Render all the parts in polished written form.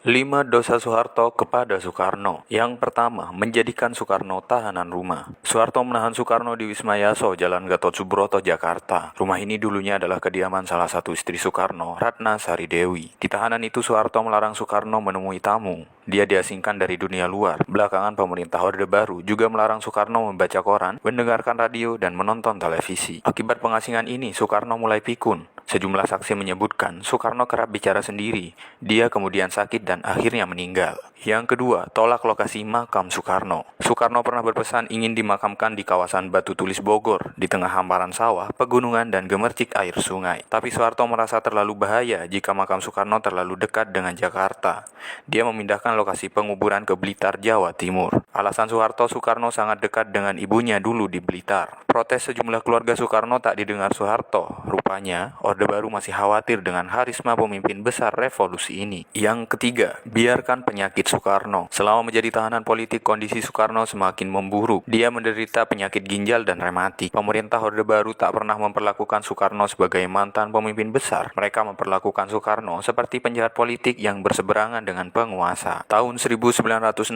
5 dosa Soeharto kepada Soekarno. Yang pertama, menjadikan Soekarno tahanan rumah. Soeharto menahan Soekarno di Wisma Yaso, Jalan Gatot Subroto, Jakarta. Rumah ini dulunya adalah kediaman salah satu istri Soekarno, Ratna Sari Dewi. Di tahanan itu Soeharto melarang Soekarno menemui tamu. Dia diasingkan dari dunia luar. Belakangan pemerintah Orde Baru juga melarang Soekarno membaca koran, mendengarkan radio, dan menonton televisi. Akibat pengasingan ini, Soekarno mulai pikun. Sejumlah saksi menyebutkan Soekarno kerap bicara sendiri. Dia kemudian sakit dan akhirnya meninggal. Yang kedua, tolak lokasi makam Soekarno. Soekarno pernah berpesan ingin dimakamkan di kawasan Batu Tulis Bogor, di tengah hamparan sawah, pegunungan, dan gemercik air sungai. Tapi Soeharto merasa terlalu bahaya jika makam Soekarno terlalu dekat dengan Jakarta. Dia memindahkan lokasi penguburan ke Blitar, Jawa Timur. Alasan Soekarno sangat dekat dengan ibunya dulu di Blitar. Protes sejumlah keluarga Soekarno tak didengar Soeharto. Rupanya, Orde Baru masih khawatir dengan harisma pemimpin besar revolusi ini. Yang ketiga, biarkan penyakit Soekarno. Selama menjadi tahanan politik, kondisi Soekarno semakin memburuk. Dia menderita penyakit ginjal dan rematik. Pemerintah Orde Baru tak pernah memperlakukan Soekarno sebagai mantan pemimpin besar. Mereka memperlakukan Soekarno seperti penjahat politik yang berseberangan dengan penguasa. Tahun 1969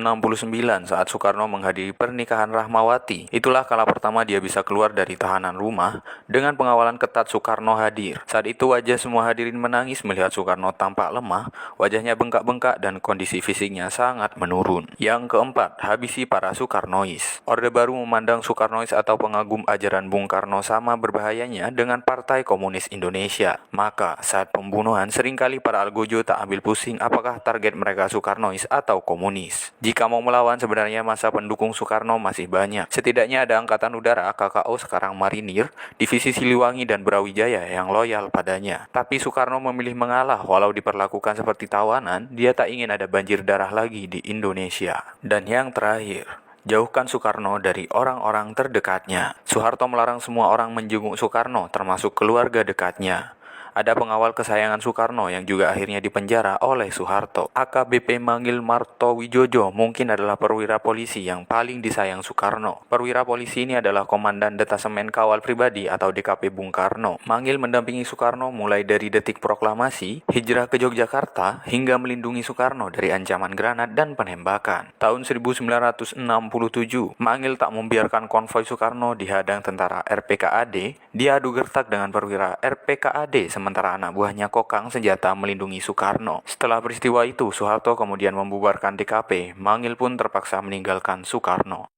saat Soekarno menghadiri pernikahan Rahmawati, itulah kala pertama dia bisa keluar dari tahanan rumah. Dengan pengawalan ketat, Soekarno hadir. Saat itu wajah semua hadirin menangis melihat Soekarno tampak lemah, wajahnya bengkak-bengkak dan kondisi fisiknya sangat menurun. Yang keempat, habisi para Soekarnois. Orde Baru memandang Soekarnois atau pengagum ajaran Bung Karno sama berbahayanya dengan Partai Komunis Indonesia. Maka saat pembunuhan seringkali para algojo tak ambil pusing apakah target mereka Soekarnois atau komunis. Jika mau melawan, sebenarnya masa pendukung Soekarno masih banyak. Setidaknya ada Angkatan Udara, KKO sekarang Marinir, Divisi Siliwangi dan Brawijaya yang loyal padanya. Tapi Soekarno memilih mengalah walau diperlakukan seperti tawanan. Dia tak ingin ada banjir darah lagi di Indonesia. Dan yang terakhir, jauhkan Soekarno dari orang-orang terdekatnya. Soeharto melarang semua orang menjenguk Soekarno, termasuk keluarga dekatnya. Ada pengawal kesayangan Soekarno yang juga akhirnya dipenjara oleh Soeharto. AKBP Manggil Martowijojo mungkin adalah perwira polisi yang paling disayang Soekarno. Perwira polisi ini adalah Komandan Detasemen Kawal Pribadi atau DKP Bung Karno. Manggil mendampingi Soekarno mulai dari detik proklamasi, hijrah ke Yogyakarta, hingga melindungi Soekarno dari ancaman granat dan penembakan. Tahun 1967, Manggil tak membiarkan konvoi Soekarno dihadang tentara RPKAD. Dia adu gertak dengan perwira RPKAD, sementara anak buahnya kokang senjata melindungi Soekarno. Setelah peristiwa itu, Soeharto kemudian membubarkan DKP. Manggil pun terpaksa meninggalkan Soekarno.